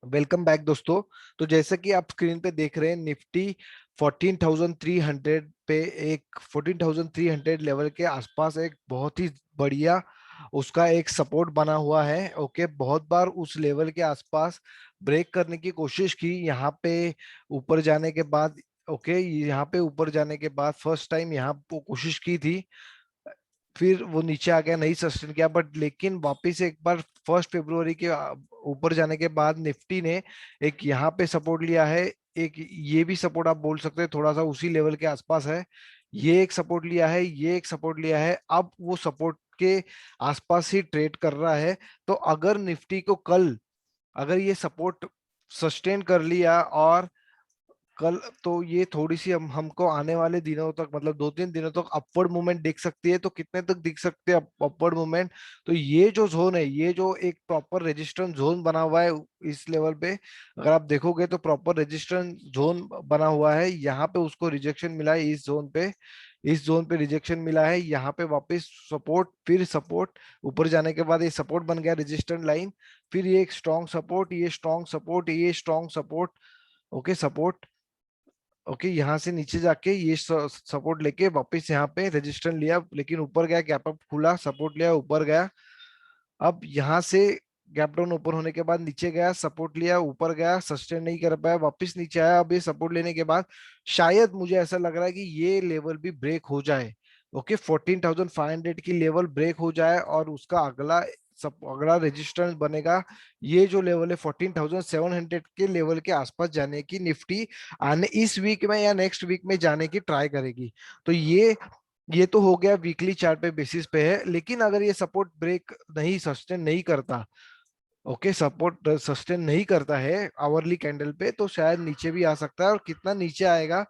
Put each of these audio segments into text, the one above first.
Welcome back दोस्तों। तो जैसा कि आप स्क्रीन पे देख रहे हैं, निफ्टी 14,300 पे, एक 14,300 लेवल के आसपास एक बहुत ही बढ़िया उसका एक सपोर्ट बना हुआ है। ओके, बहुत बार उस लेवल के आसपास ब्रेक करने की कोशिश की यहाँ पे ऊपर जाने के बाद। ओके, यहाँ पे ऊपर जाने के बाद फर्स्ट टाइम यहाँ पे कोशिश की थी, फिर वो नीचे आ गया, नहीं सस्टेन किया। बट लेकिन वापिस एक बार 1 फरवरी के ऊपर जाने के बाद निफ्टी ने एक यहाँ पे सपोर्ट लिया है। एक ये भी सपोर्ट आप बोल सकते हैं, थोड़ा सा उसी लेवल के आसपास है। ये एक सपोर्ट लिया है, ये एक सपोर्ट लिया है, अब वो सपोर्ट के आसपास ही ट्रेड कर रहा है। तो अगर निफ्टी को कल अगर ये सपोर्ट सस्टेन कर लिया और कल, तो ये थोड़ी सी हमको आने वाले दिनों तक, मतलब 2-3 दिनों तक अपवर्ड मूवमेंट दिख सकती है। तो कितने तक दिख सकते हैं अपवर्ड मूवमेंट? तो ये जो जोन है, ये जो एक प्रॉपर रेजिस्टेंस जोन बना हुआ है इस लेवल पे, अगर आप देखोगे तो प्रॉपर रेजिस्टेंस जोन बना हुआ है। यहाँ पे उसको रिजेक्शन मिला है, इस जोन पे रिजेक्शन मिला है। यहाँ पे वापस सपोर्ट, फिर सपोर्ट, ऊपर जाने के बाद ये सपोर्ट बन गया रेजिस्टेंस लाइन, फिर ये एक स्ट्रॉन्ग सपोर्ट, ये स्ट्रॉन्ग सपोर्ट, ये strong support. Okay, support. Okay, यहाँ से नीचे जाके ये सपोर्ट लेके वापस यहाँ पे रजिस्टर लिया, लेकिन ऊपर गया, गैप अप खुला, सपोर्ट लिया, ऊपर गया। अब यहाँ से गैप डाउन ओपन होने के बाद नीचे गया, सपोर्ट लिया, ऊपर गया, सस्टेन नहीं कर पाया, वापस नीचे आया। अब ये सपोर्ट लेने के बाद शायद मुझे ऐसा लग रहा है कि ये लेवल भी ब्रेक हो जाए। ओके, 14,500 की लेवल ब्रेक हो जाए और उसका अगला रेजिस्टेंस बनेगा ये जो लेवल है 14,700 के लेवल के आसपास जाने की निफ्टी आने इस वीक में या नेक्स्ट वीक में जाने की ट्राई करेगी। तो ये तो हो गया वीकली चार्ट पे बेसिस पे है। लेकिन अगर ये सपोर्ट ब्रेक नहीं, सस्टेन नहीं करता, ओके, सपोर्ट सस्टेन नहीं करता है आवरली कैंडल पे, तो शायद नीचे भी आ सकता है। और कितना नीचे आएगा?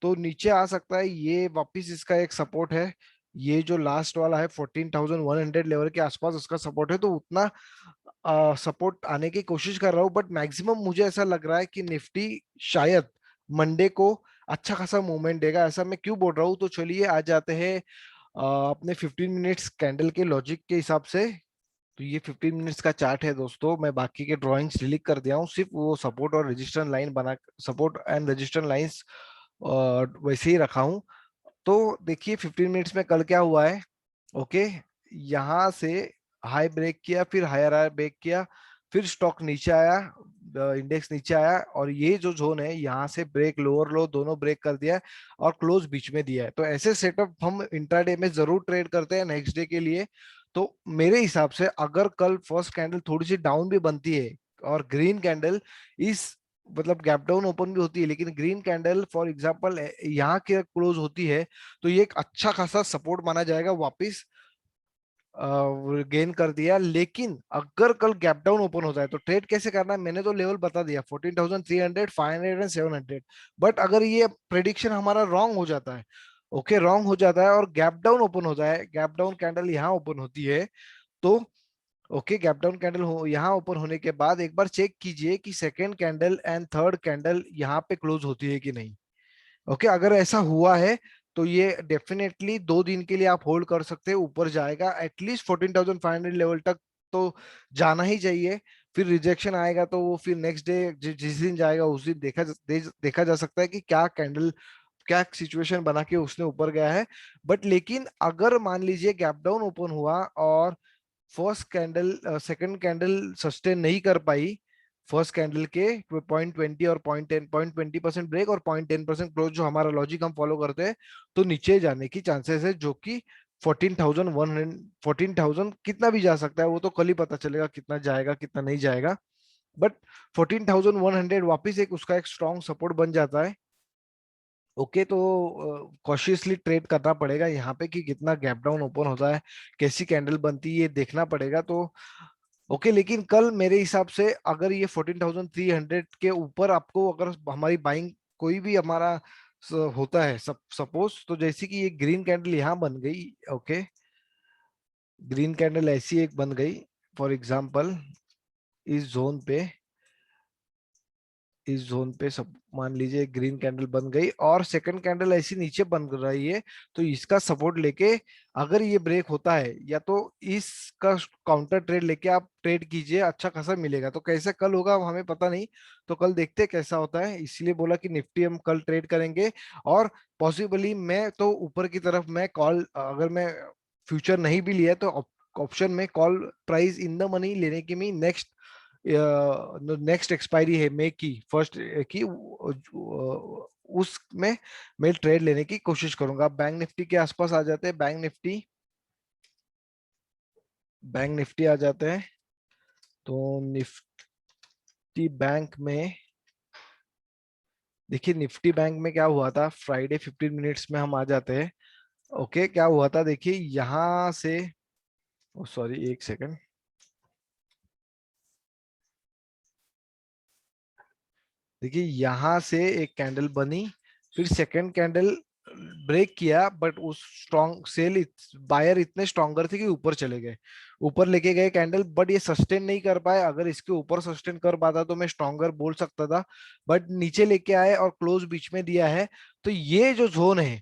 तो नीचे आ सकता है, ये वापिस इसका एक सपोर्ट है, ये जो लास्ट वाला है 14,100 लेवल के आसपास उसका सपोर्ट है। तो उतना सपोर्ट आने की कोशिश कर रहा हूँ, बट मैक्सिमम मुझे ऐसा लग रहा है कि निफ्टी शायद मंडे को अच्छा खासा मूवमेंट देगा। ऐसा मैं क्यों बोल रहा हूँ? तो चलिए आ जाते हैं अपने 15 मिनट्स कैंडल के लॉजिक के हिसाब से। तो ये 15 मिनट्स का चार्ट है दोस्तों, मैं बाकी के ड्राइंग्स डिलीट कर दिया हूँ, सिर्फ वो सपोर्ट और रेजिस्टेंस लाइन बना, सपोर्ट एंड रेजिस्टेंस लाइंस वैसे ही रखा हूँ। तो देखिए 15 मिनट्स में कल क्या हुआ है। ओके, यहाँ से हाई ब्रेक किया, फिर हायर हाई ब्रेक किया, फिर स्टॉक नीचे आया, इंडेक्स नीचे आया, और ये जो जोन है यहाँ से ब्रेक, लोअर लो दोनों ब्रेक कर दिया है और क्लोज बीच में दिया है। तो ऐसे सेटअप हम इंट्राडे में जरूर ट्रेड करते हैं नेक्स्ट डे के लिए। तो मेरे हिसाब से अगर कल फर्स्ट कैंडल थोड़ी सी डाउन भी बनती है और ग्रीन कैंडल इस, मतलब गैप डाउन ओपन भी होती है, लेकिन ग्रीन कैंडल फॉर एग्जांपल यहाँ के क्लोज होती है, तो ये एक अच्छा खासा सपोर्ट माना जाएगा, वापस गेन कर दिया। लेकिन अगर कल गैप डाउन ओपन होता है तो ट्रेड कैसे करना है मैंने तो लेवल बता दिया, 14,300, 500 एंड 700। बट अगर ये प्रेडिक्शन हमारा रॉन्ग हो जाता है, ओके, रॉन्ग हो जाता है और गैप डाउन ओपन होता है, गैप डाउन कैंडल यहाँ ओपन होती है, तो ओके, गैप डाउन कैंडल हो यहाँ ओपन होने के बाद एक बार चेक कीजिए कि second candle and third candle यहाँ पे क्लोज होती है कि नहीं। ओके, अगर ऐसा हुआ है तो ये डेफिनेटली 2 दिन के लिए आप होल्ड कर सकते हैं, ऊपर जाएगा एटलीस्ट 14,500 लेवल तक तो जाना ही चाहिए। फिर रिजेक्शन आएगा तो वो फिर नेक्स्ट डे जिस दिन जाएगा उस दिन देखा जा सकता है कि क्या सिचुएशन बना के उसने ऊपर गया है। बट लेकिन अगर मान लीजिए गैप डाउन ओपन हुआ और first candle second candle sustain नहीं कर पाई, फर्स्ट कैंडल के 0.20 और 0.20% ब्रेक और 0.10% क्लोज, जो हमारा लॉजिक हम फॉलो करते हैं, तो नीचे जाने की चांसेस है, जो कि 14,100, 14,000 कितना भी जा सकता है, वो तो कल ही पता चलेगा कितना जाएगा कितना नहीं जाएगा। बट 14,100 वापिस एक उसका एक स्ट्रॉन्ग सपोर्ट बन जाता है। ओके, तो कॉशियसली ट्रेड करना पड़ेगा यहाँ पे कि कितना गैप डाउन ओपन होता है, कैसी कैंडल बनती है, ये देखना पड़ेगा। तो ओके, लेकिन कल मेरे हिसाब से अगर ये 14,300 के ऊपर आपको, अगर हमारी बाइंग कोई भी हमारा होता है, सपोज, तो जैसे कि ये ग्रीन कैंडल यहाँ बन गई, ओके, ग्रीन कैंडल ऐसी एक बन गई फॉर एग्जांपल इस जोन पे, इस जोन पे सब मान लीजिए ग्रीन कैंडल बन गई और सेकंड कैंडल ऐसी नीचे बन रही है, तो इसका सपोर्ट लेके अगर ये ब्रेक होता है या तो इसका काउंटर ट्रेड लेके आप ट्रेड कीजिए, अच्छा खासा मिलेगा। तो कैसे कल होगा हमें पता नहीं, तो कल देखते हैं कैसा होता है, इसलिए बोला कि निफ्टी हम कल ट्रेड करेंगे। और पॉसिबली मैं तो ऊपर की तरफ मैं कॉल, अगर मैं फ्यूचर नहीं भी लिया तो ऑप्शन में call price in the money लेने की मैं नेक्स्ट एक्सपायरी है मई की फर्स्ट की उसमें मैं ट्रेड लेने की कोशिश करूंगा। बैंक निफ्टी के आसपास आ जाते हैं, बैंक निफ्टी आ जाते हैं। तो निफ्टी बैंक में देखिए, निफ्टी बैंक में क्या हुआ था फ्राइडे 15 मिनट्स में हम आ जाते हैं। ओके, क्या हुआ था देखिए यहां से, सॉरी एक सेकंड, देखिए यहां से एक कैंडल बनी, फिर सेकंड कैंडल ब्रेक किया, बट उस स्ट्रॉन्ग सेल बायर इतने स्ट्रॉन्गर थे कि ऊपर चले गए, ऊपर लेके गए कैंडल, बट ये सस्टेन नहीं कर पाए। अगर इसके ऊपर सस्टेन कर पाता तो मैं स्ट्रॉन्गर बोल सकता था, बट नीचे लेके आए और क्लोज बीच में दिया है। तो ये जो जोन है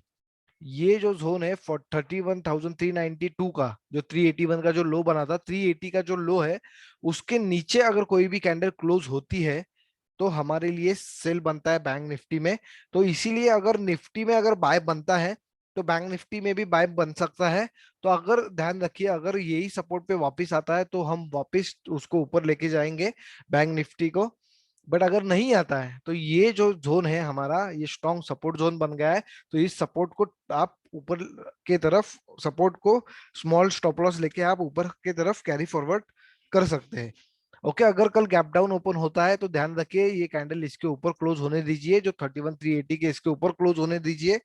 31,392 का, जो 381 का जो लो बना था, 380 का जो लो है, उसके नीचे अगर कोई भी कैंडल क्लोज होती है तो हमारे लिए सेल बनता है बैंक निफ्टी में। तो इसीलिए अगर निफ्टी में अगर बाय बनता है तो बैंक निफ्टी में भी बाय बन सकता है। तो अगर ध्यान रखिए, अगर यही सपोर्ट पे वापस आता है तो हम वापस उसको ऊपर लेके जाएंगे बैंक निफ्टी को। बट अगर नहीं आता है तो ये जो जोन है हमारा, ये स्ट्रॉन्ग सपोर्ट जोन बन गया है। तो इस सपोर्ट को आप ऊपर के तरफ, सपोर्ट को स्मॉल स्टॉप लॉस लेके आप ऊपर के तरफ कैरी फॉरवर्ड कर सकते हैं। ओके, अगर कल गैप डाउन ओपन होता है तो ध्यान रखिए ये कैंडल इसके ऊपर क्लोज होने दीजिए, जो 31,380 के इसके ऊपर क्लोज होने दीजिए।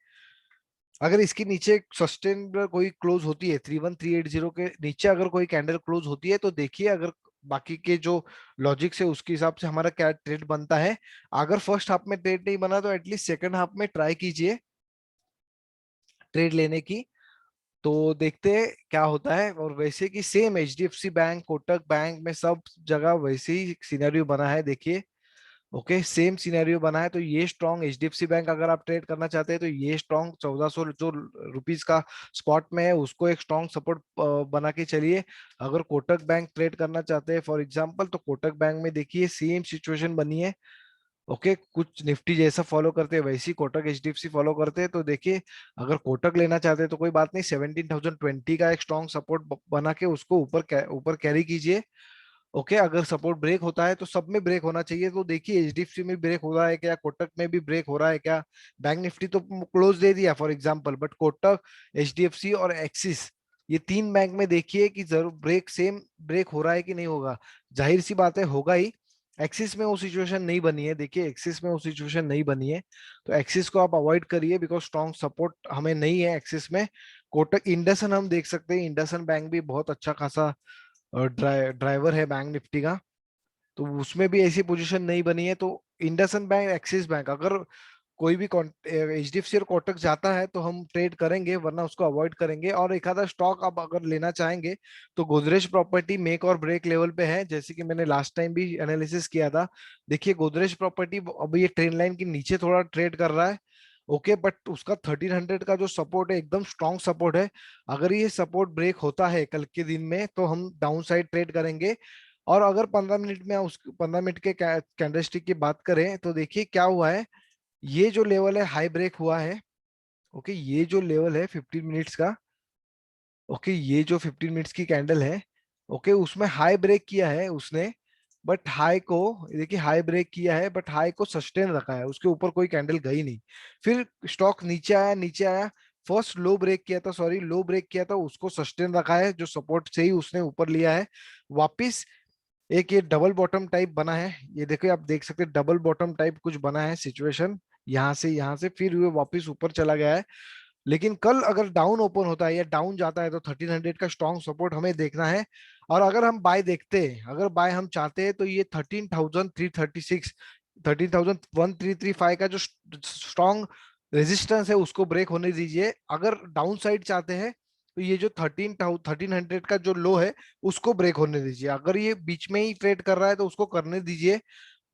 अगर इसके नीचे सस्टेन कोई क्लोज होती है, 31,380 के नीचे अगर कोई कैंडल क्लोज होती है तो देखिए, अगर बाकी के जो लॉजिक है उसके हिसाब से हमारा क्या ट्रेड बनता है। अगर फर्स्ट हाफ में ट्रेड नहीं बना तो एटलीस्ट सेकंड हाफ में ट्राई कीजिए ट्रेड लेने की। तो देखते हैं क्या होता है। और वैसे कि same HDFC bank, Kotak bank में सब जगह वैसे ही सिनेरियो बना है देखिए। ओके, सेम सिनेरियो बना है। तो ये स्ट्रॉन्ग एचडीएफसी बैंक अगर आप ट्रेड करना चाहते हैं तो ये स्ट्रॉन्ग 1400 जो रुपीस का स्पॉट में है उसको एक स्ट्रॉन्ग सपोर्ट बना के चलिए। अगर कोटक बैंक ट्रेड करना चाहते हैं फॉर एग्जांपल, तो कोटक बैंक में देखिए सेम सिचुएशन बनी है। ओके, कुछ निफ्टी जैसा फॉलो करते हैं वैसी कोटक एचडीएफसी फॉलो करते हैं। तो देखिए, अगर कोटक लेना चाहते हैं तो कोई बात नहीं, 17,020 का एक स्ट्रॉन्ग सपोर्ट बना के उसको ऊपर कैरी कीजिए। ओके, अगर सपोर्ट ब्रेक होता है तो सब में ब्रेक होना चाहिए। तो देखिए एचडीएफसी में ब्रेक हो रहा है क्या, कोटक में भी ब्रेक हो रहा है क्या। बैंक निफ्टी तो क्लोज दे दिया for example, but Kotak, HDFC और एक्सिस, ये तीन बैंक में देखिए कि जरूर ब्रेक, सेम ब्रेक हो रहा है कि नहीं होगा। जाहिर सी बात है होगा ही। एक्सिस में वो सिचुएशन नहीं बनी है, देखिए एक्सिस में वो सिचुएशन नहीं बनी है। तो एक्सिस को आप अवॉइड करिए बिकॉज स्ट्रॉन्ग सपोर्ट हमें नहीं है एक्सिस में। कोटक, इंडसन हम देख सकते हैं, इंडसन बैंक भी बहुत अच्छा खासा ड्राइवर है बैंक निफ्टी का। तो उसमें भी ऐसी पोजीशन नहीं बनी है। तो इंडसन बैंक, एक्सिस बैंक, अगर कोई भी एचडीएफसी और कोटक जाता है तो हम ट्रेड करेंगे, वरना उसको अवॉइड करेंगे। और एक आधा स्टॉक आप अगर लेना चाहेंगे तो गोदरेज प्रॉपर्टी मेक और ब्रेक लेवल पे है, जैसे कि मैंने लास्ट टाइम भी एनालिसिस किया था। देखिए गोदरेज प्रॉपर्टी अब ये ट्रेंड लाइन के नीचे थोड़ा ट्रेड कर रहा है। ओके, बट उसका 1300 का जो सपोर्ट है एकदम स्ट्रॉन्ग सपोर्ट है। अगर ये सपोर्ट ब्रेक होता है कल के दिन में तो हम डाउन साइड ट्रेड करेंगे। और अगर 15 मिनट में, उस 15 मिनट के कैंडलस्टिक की बात करें तो देखिए क्या हुआ है। ये जो लेवल है हाई ब्रेक हुआ है। ओके, ये जो लेवल है 15 मिनट्स का, ओके ये जो 15 मिनट्स की कैंडल है, ओके उसमें हाई ब्रेक किया है उसने। बट हाई को, देखिए हाई ब्रेक किया है बट हाई को सस्टेन रखा है, उसके ऊपर कोई कैंडल गई नहीं। फिर स्टॉक नीचे आया, नीचे आया, फर्स्ट लो ब्रेक किया था, सॉरी लो ब्रेक किया था, उसको सस्टेन रखा है, जो सपोर्ट से ही उसने ऊपर लिया है वापिस। एक ये डबल बॉटम टाइप बना है, ये देखो आप देख सकते हैं डबल बॉटम टाइप कुछ बना है सिचुएशन, यहाँ से फिर ये वापस ऊपर चला गया है। लेकिन कल अगर डाउन ओपन होता है या डाउन जाता है तो 1300 का स्ट्रॉन्ग सपोर्ट हमें देखना है। और अगर हम बाय देखते हैं, अगर बाय हम चाहते हैं तो ये 13,336, 13,1335 का जो स्ट्रॉन्ग रेजिस्टेंस है उसको ब्रेक होने दीजिए। अगर डाउन साइड चाहते हैं तो ये जो 1300 का जो लो है उसको ब्रेक होने दीजिए। अगर ये बीच में ही ट्रेड कर रहा है तो उसको करने दीजिए।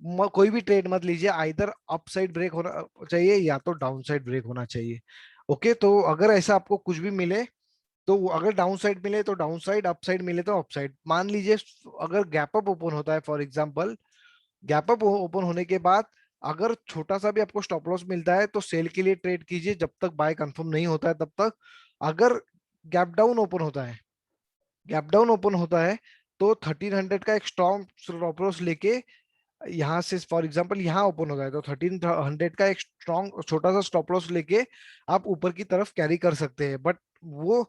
कोई भी ट्रेड मत लीजिए, आइदर अप साइड ब्रेक होना चाहिए या तो डाउन साइड ब्रेक होना चाहिए। ओके, तो अगर ऐसा आपको कुछ भी मिले तो अगर डाउन साइड मिले तो डाउन साइड, अप साइड मिले तो अप साइड। मान लीजिए अगर गैप अप ओपन होता है, for example gap up open होने के बाद अगर छोटा सा भी आपको स्टॉप लॉस मिलता है तो सेल के लिए ट्रेड कीजिए जब तक बाय कंफर्म नहीं होता है तब तक। अगर गैप डाउन ओपन होता है, गैप डाउन ओपन होता है तो 1300 का एक स्ट्रॉन्ग स्टॉप लॉस लेके, यहाँ से फॉर एग्जांपल यहाँ ओपन हो जाए तो 1300 का एक स्ट्रॉन्ग छोटा सा स्टॉप लॉस लेके आप ऊपर की तरफ कैरी कर सकते हैं। बट वो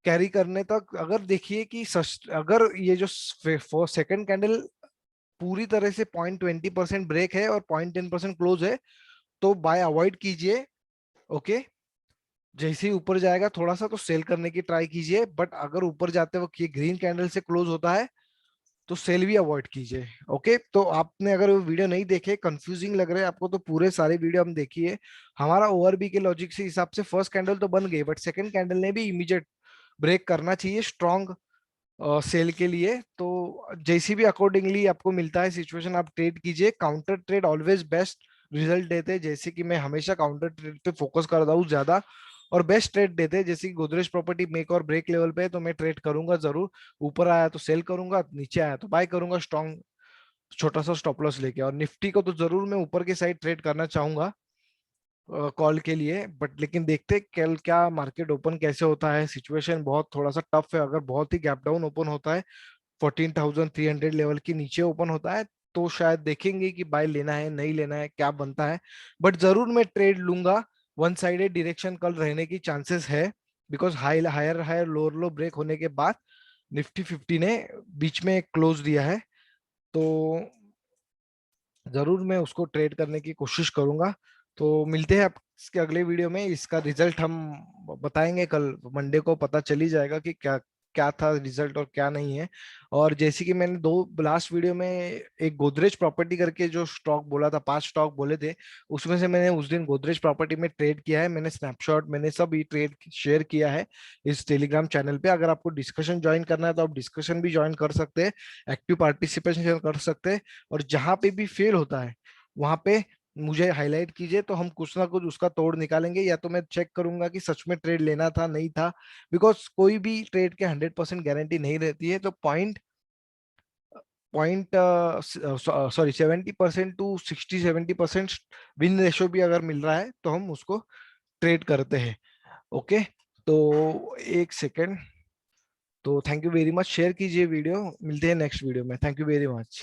कैरी करने तक अगर देखिए कि अगर ये जो सेकंड कैंडल पूरी तरह से 0.20% ब्रेक है और 0.10% क्लोज है तो बाय अवॉइड कीजिए। ओके, जैसे ही ऊपर जाएगा थोड़ा सा तो सेल करने की ट्राई कीजिए, बट अगर ऊपर जाते वक्त ये ग्रीन कैंडल से क्लोज होता है तो सेल भी अवॉइड कीजिए। ओके, तो आपने अगर वो वीडियो नहीं देखे, कंफ्यूजिंग लग रहा है आपको, तो पूरे सारे वीडियो हम देखिए। हमारा ओवरबी के लॉजिक से हिसाब से फर्स्ट कैंडल तो बन गई, बट सेकंड कैंडल ने भी इमीडिएट ब्रेक करना चाहिए स्ट्रॉन्ग सेल के लिए। तो जैसी भी अकॉर्डिंगली आपको मिलता है सिचुएशन आप ट्रेड कीजिए। Counter trade always best result देते हैं, जैसे कि मैं हमेशा काउंटर ट्रेड पे फोकस करता हूँ ज्यादा, और बेस्ट ट्रेड देते हैं। जैसे कि गोदरेज प्रॉपर्टी मेक और ब्रेक लेवल पे है तो मैं ट्रेड करूंगा जरूर। ऊपर आया तो सेल करूंगा, नीचे आया तो बाय करूंगा स्ट्रॉन्ग छोटा सा स्टॉप लॉस लेके। और निफ्टी को तो जरूर मैं ऊपर के साइड ट्रेड करना चाहूंगा कॉल के लिए। बट लेकिन देखते हैं कल क्या मार्केट ओपन कैसे होता है। सिचुएशन बहुत थोड़ा सा टफ है, अगर बहुत ही गैप डाउन ओपन होता है 14,300 लेवल के नीचे ओपन होता है तो शायद देखेंगे कि बाय लेना है नहीं लेना है क्या बनता है। बट जरूर मैं ट्रेड लूंगा। वन साइडेड डायरेक्शन कल रहने की चांसेस है, because higher higher lower low break होने के बाद निफ्टी 50 ने बीच में क्लोज दिया है, तो जरूर मैं उसको ट्रेड करने की कोशिश करूंगा। तो मिलते हैं आप इसके अगले वीडियो में। इसका रिजल्ट हम बताएंगे कल मंडे को, पता चल ही जाएगा कि क्या क्या था रिजल्ट और क्या नहीं है। और जैसे कि मैंने दो लास्ट वीडियो में एक गोदरेज प्रॉपर्टी करके जो स्टॉक बोला था, 5 स्टॉक बोले थे, उसमें से मैंने उस दिन गोदरेज प्रॉपर्टी में ट्रेड किया है। मैंने स्नैपशॉट मैंने सब ये ट्रेड शेयर किया है इस टेलीग्राम चैनल पे। अगर आपको डिस्कशन ज्वाइन करना है तो आप डिस्कशन भी ज्वाइन कर सकते हैं, एक्टिव पार्टिसिपेशन कर सकते हैं। और जहां पे भी फेल होता है वहां पे मुझे हाईलाइट कीजिए, तो हम कुछ ना कुछ उसका तोड़ निकालेंगे, या तो मैं चेक करूंगा कि सच में ट्रेड लेना था नहीं था। बिकॉज कोई भी ट्रेड के 100% गारंटी नहीं रहती है। तो point point sorry 70% to 60-70% win ratio भी अगर मिल रहा है तो हम उसको ट्रेड करते हैं। ओके, तो एक सेकेंड। तो thank you very much, share कीजिए वीडियो, मिलते हैं नेक्स्ट वीडियो में। Thank you very much.